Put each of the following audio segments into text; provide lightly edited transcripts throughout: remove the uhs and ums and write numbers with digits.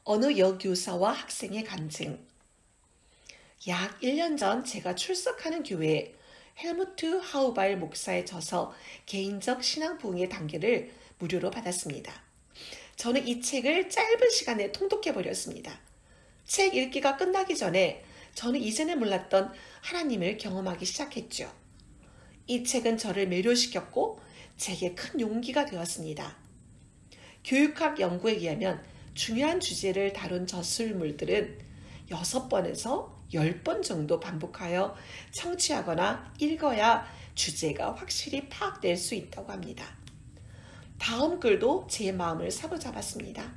어느 여교사와 학생의 간증. 약 1년 전 제가 출석하는 교회에 헬무트 하우바일 목사의 저서 개인적 신앙 부흥의 단계를 무료로 받았습니다. 저는 이 책을 짧은 시간에 통독해버렸습니다. 책 읽기가 끝나기 전에 저는 이전에 몰랐던 하나님을 경험하기 시작했죠. 이 책은 저를 매료시켰고 제게 큰 용기가 되었습니다. 교육학 연구에 의하면 중요한 주제를 다룬 저술물들은 6번에서 10번 정도 반복하여 청취하거나 읽어야 주제가 확실히 파악될 수 있다고 합니다. 다음 글도 제 마음을 사로잡았습니다.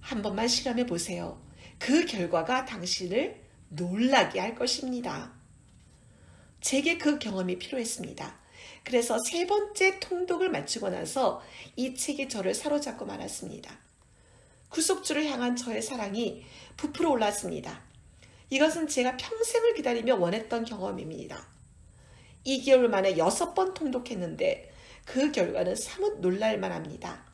한 번만 실험해 보세요. 그 결과가 당신을 놀라게 할 것입니다. 제게 그 경험이 필요했습니다. 그래서 3번째 통독을 마치고 나서 이 책이 저를 사로잡고 말았습니다. 구속주를 향한 저의 사랑이 부풀어 올랐습니다. 이것은 제가 평생을 기다리며 원했던 경험입니다. 2개월 만에 6번 통독했는데 그 결과는 사뭇 놀랄만합니다.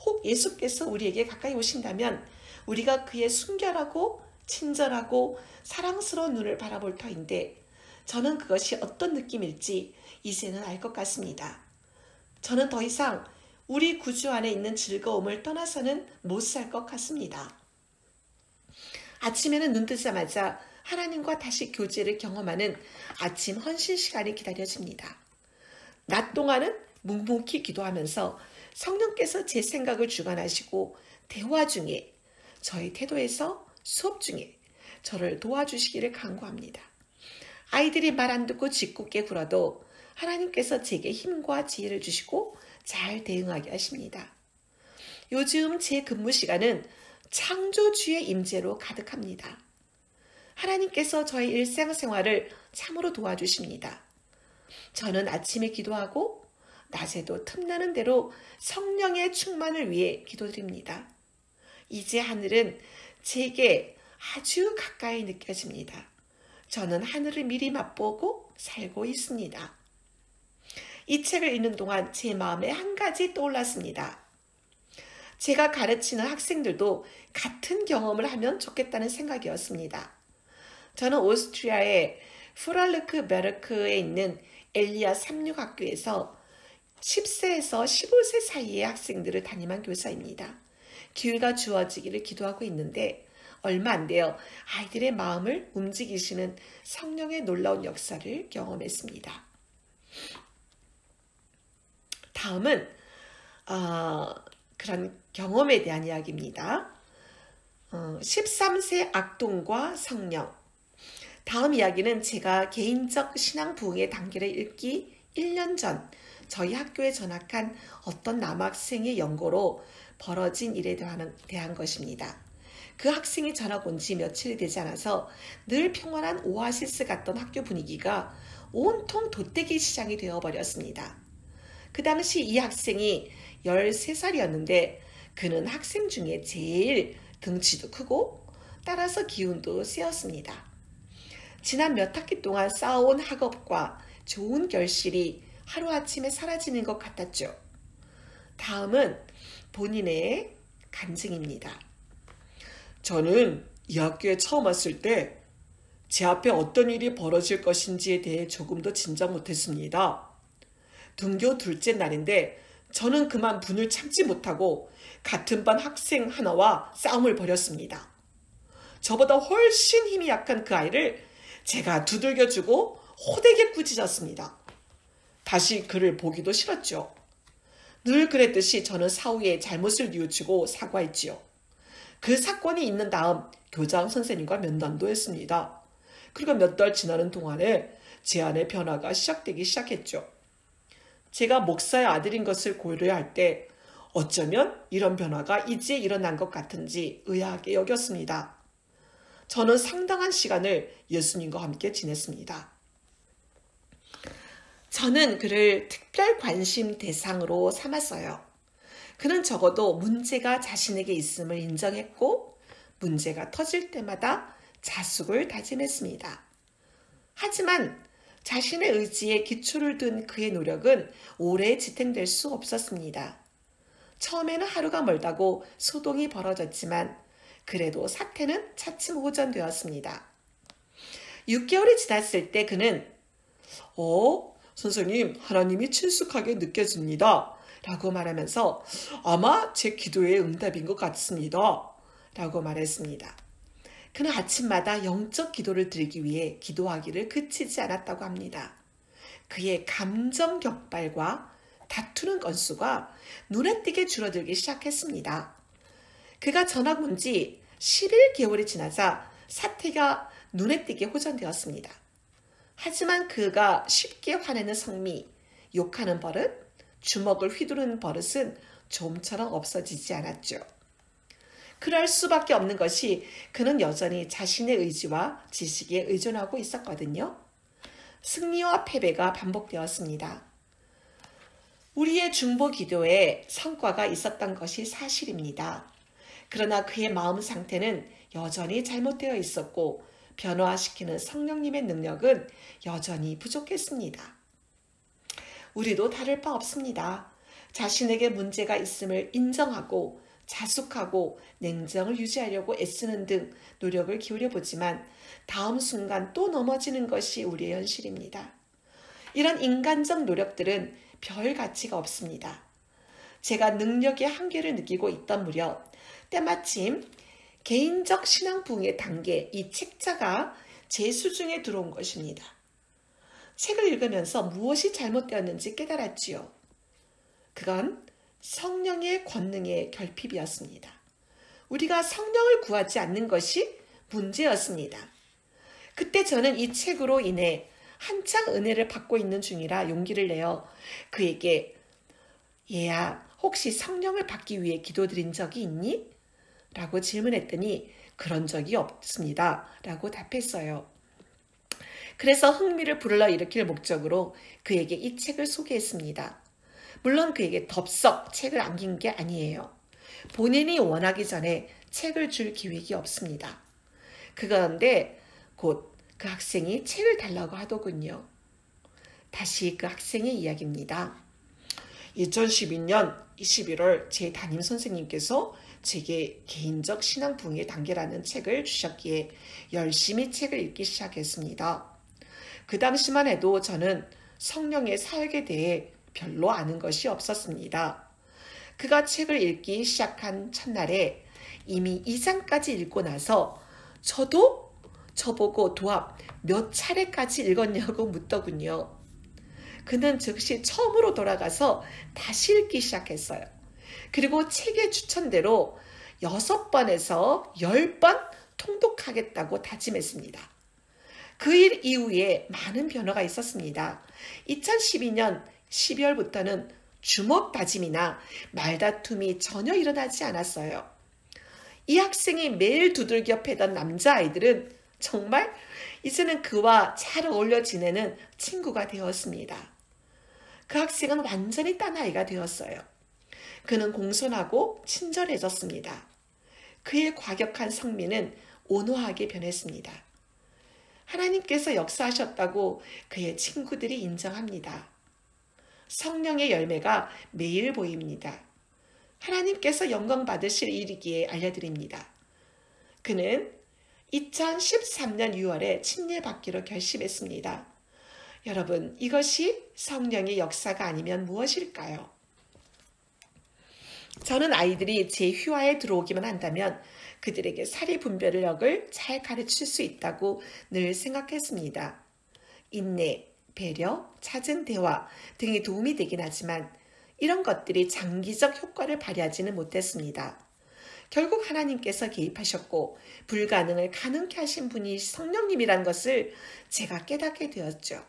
혹 예수께서 우리에게 가까이 오신다면 우리가 그의 순결하고 친절하고 사랑스러운 눈을 바라볼 터인데 저는 그것이 어떤 느낌일지 이제는 알 것 같습니다. 저는 더 이상 우리 구주 안에 있는 즐거움을 떠나서는 못 살 것 같습니다. 아침에는 눈 뜨자마자 하나님과 다시 교제를 경험하는 아침 헌신 시간이 기다려집니다. 낮 동안은 묵묵히 기도하면서 성령께서 제 생각을 주관하시고 대화 중에, 저의 태도에서 수업 중에 저를 도와주시기를 간구합니다. 아이들이 말 안 듣고 짓궂게 굴어도 하나님께서 제게 힘과 지혜를 주시고 잘 대응하게 하십니다. 요즘 제 근무 시간은 창조주의 임재로 가득합니다. 하나님께서 저의 일상생활을 참으로 도와주십니다. 저는 아침에 기도하고 낮에도 틈나는 대로 성령의 충만을 위해 기도드립니다. 이제 하늘은 제게 아주 가까이 느껴집니다. 저는 하늘을 미리 맛보고 살고 있습니다. 이 책을 읽는 동안 제 마음에 한 가지 떠올랐습니다. 제가 가르치는 학생들도 같은 경험을 하면 좋겠다는 생각이었습니다. 저는 오스트리아의 프랄르크 베르크에 있는 엘리아 삼육학교에서 10세에서 15세 사이의 학생들을 담임한 교사입니다. 기회가 주어지기를 기도하고 있는데 얼마 안 돼요. 아이들의 마음을 움직이시는 성령의 놀라운 역사를 경험했습니다. 다음은 그런 경험에 대한 이야기입니다. 13세 악동과 성령. 다음 이야기는 제가 개인적 신앙 부흥의 단계를 읽기 1년 전 저희 학교에 전학한 어떤 남학생의 연고로 벌어진 일에 대한 것입니다. 그 학생이 전학 온 지 며칠이 되지 않아서 늘 평온한 오아시스 같던 학교 분위기가 온통 돗대기 시장이 되어버렸습니다. 그 당시 이 학생이 13살이었는데 그는 학생 중에 제일 등치도 크고 따라서 기운도 세었습니다. 지난 몇 학기 동안 쌓아온 학업과 좋은 결실이 하루아침에 사라지는 것 같았죠. 다음은 본인의 간증입니다. 저는 이 학교에 처음 왔을 때 제 앞에 어떤 일이 벌어질 것인지에 대해 조금도 짐작 못했습니다. 등교 둘째 날인데 저는 그만 분을 참지 못하고 같은 반 학생 하나와 싸움을 벌였습니다. 저보다 훨씬 힘이 약한 그 아이를 제가 두들겨주고 호되게 꾸짖었습니다. 다시 그를 보기도 싫었죠. 늘 그랬듯이 저는 사후에 잘못을 뉘우치고 사과했지요. 그 사건이 있는 다음 교장 선생님과 면담도 했습니다. 그리고 몇 달 지나는 동안에 제 안에 변화가 시작되기 시작했죠. 제가 목사의 아들인 것을 고려할 때 어쩌면 이런 변화가 이제 일어난 것 같은지 의아하게 여겼습니다. 저는 상당한 시간을 예수님과 함께 지냈습니다. 저는 그를 특별 관심 대상으로 삼았어요. 그는 적어도 문제가 자신에게 있음을 인정했고 문제가 터질 때마다 자숙을 다짐했습니다. 하지만 자신의 의지에 기초를 둔 그의 노력은 오래 지탱될 수 없었습니다. 처음에는 하루가 멀다고 소동이 벌어졌지만 그래도 사태는 차츰 호전되었습니다. 6개월이 지났을 때 그는 선생님, 하나님이 친숙하게 느껴집니다. 라고 말하면서 아마 제 기도의 응답인 것 같습니다. 라고 말했습니다. 그는 아침마다 영적 기도를 드리기 위해 기도하기를 그치지 않았다고 합니다. 그의 감정 격발과 다투는 건수가 눈에 띄게 줄어들기 시작했습니다. 그가 전학 온 지 11개월이 지나자 사태가 눈에 띄게 호전되었습니다. 하지만 그가 쉽게 화내는 성미, 욕하는 버릇, 주먹을 휘두르는 버릇은 좀처럼 없어지지 않았죠. 그럴 수밖에 없는 것이 그는 여전히 자신의 의지와 지식에 의존하고 있었거든요. 승리와 패배가 반복되었습니다. 우리의 중보 기도에 성과가 있었던 것이 사실입니다. 그러나 그의 마음 상태는 여전히 잘못되어 있었고 변화시키는 성령님의 능력은 여전히 부족했습니다. 우리도 다를 바 없습니다. 자신에게 문제가 있음을 인정하고 자숙하고 냉정을 유지하려고 애쓰는 등 노력을 기울여보지만 다음 순간 또 넘어지는 것이 우리의 현실입니다. 이런 인간적 노력들은 별 가치가 없습니다. 제가 능력의 한계를 느끼고 있던 무렵 때마침 개인적 신앙 부흥의 단계 이 책자가 제 수중에 들어온 것입니다. 책을 읽으면서 무엇이 잘못되었는지 깨달았지요. 그건 성령의 권능의 결핍이었습니다. 우리가 성령을 구하지 않는 것이 문제였습니다. 그때 저는 이 책으로 인해 한창 은혜를 받고 있는 중이라 용기를 내어 그에게 얘야, 혹시 성령을 받기 위해 기도드린 적이 있니? 라고 질문했더니 그런 적이 없습니다. 라고 답했어요. 그래서 흥미를 불러일으킬 목적으로 그에게 이 책을 소개했습니다. 물론 그에게 덥석 책을 안긴 게 아니에요. 본인이 원하기 전에 책을 줄 계획이 없습니다. 그런데 곧 그 학생이 책을 달라고 하더군요. 다시 그 학생의 이야기입니다. 2012년 11월 제 담임 선생님께서 제게 개인적 신앙 부흥의 단계라는 책을 주셨기에 열심히 책을 읽기 시작했습니다. 그 당시만 해도 저는 성령의 사역에 대해 별로 아는 것이 없었습니다. 그가 책을 읽기 시작한 첫날에 이미 2장까지 읽고 나서 저보고 도합 몇 차례까지 읽었냐고 묻더군요. 그는 즉시 처음으로 돌아가서 다시 읽기 시작했어요. 그리고 책의 추천대로 6번에서 10번 통독하겠다고 다짐했습니다. 그 일 이후에 많은 변화가 있었습니다. 2012년 12월부터는 주먹 다짐이나 말다툼이 전혀 일어나지 않았어요. 이 학생이 매일 두들겨 패던 남자아이들은 정말 이제는 그와 잘 어울려 지내는 친구가 되었습니다. 그 학생은 완전히 딴 아이가 되었어요. 그는 공손하고 친절해졌습니다. 그의 과격한 성미는 온화하게 변했습니다. 하나님께서 역사하셨다고 그의 친구들이 인정합니다. 성령의 열매가 매일 보입니다. 하나님께서 영광 받으실 일이기에 알려드립니다. 그는 2013년 6월에 침례받기로 결심했습니다. 여러분, 이것이 성령의 역사가 아니면 무엇일까요? 저는 아이들이 제 휘하에 들어오기만 한다면 그들에게 사리분별력을 잘 가르칠 수 있다고 늘 생각했습니다. 인내, 배려, 잦은 대화 등이 도움이 되긴 하지만 이런 것들이 장기적 효과를 발휘하지는 못했습니다. 결국 하나님께서 개입하셨고 불가능을 가능케 하신 분이 성령님이란 것을 제가 깨닫게 되었죠.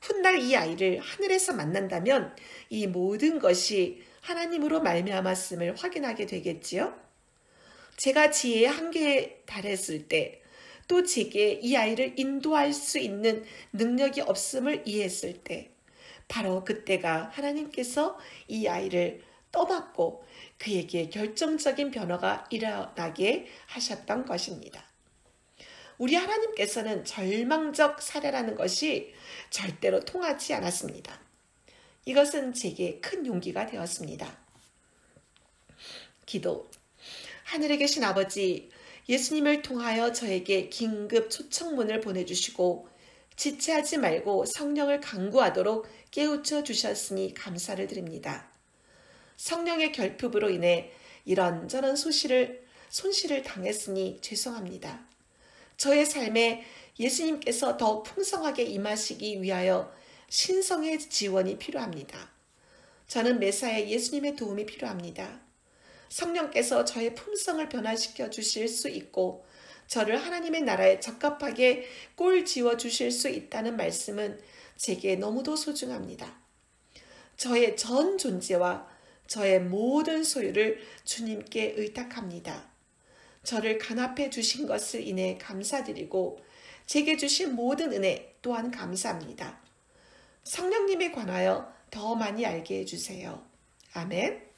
훗날 이 아이를 하늘에서 만난다면 이 모든 것이 하나님으로 말미암았음을 확인하게 되겠지요. 제가 지혜의 한계에 달했을 때 또 제게 이 아이를 인도할 수 있는 능력이 없음을 이해했을 때 바로 그때가 하나님께서 이 아이를 떠맡고 그에게 결정적인 변화가 일어나게 하셨던 것입니다. 우리 하나님께서는 절망적 사례라는 것이 절대로 통하지 않았습니다. 이것은 제게 큰 용기가 되었습니다. 기도. 하늘에 계신 아버지, 예수님을 통하여 저에게 긴급 초청문을 보내주시고 지체하지 말고 성령을 간구하도록 깨우쳐 주셨으니 감사를 드립니다. 성령의 결핍으로 인해 이런저런 손실을 당했으니 죄송합니다. 저의 삶에 예수님께서 더욱 풍성하게 임하시기 위하여 신성의 지원이 필요합니다. 저는 매사에 예수님의 도움이 필요합니다. 성령께서 저의 품성을 변화시켜 주실 수 있고 저를 하나님의 나라에 적합하게 꼴지어 주실 수 있다는 말씀은 제게 너무도 소중합니다. 저의 전 존재와 저의 모든 소유를 주님께 의탁합니다. 저를 간합해 주신 것을 인해 감사드리고 제게 주신 모든 은혜 또한 감사합니다. 성령님에 관하여 더 많이 알게 해주세요. 아멘.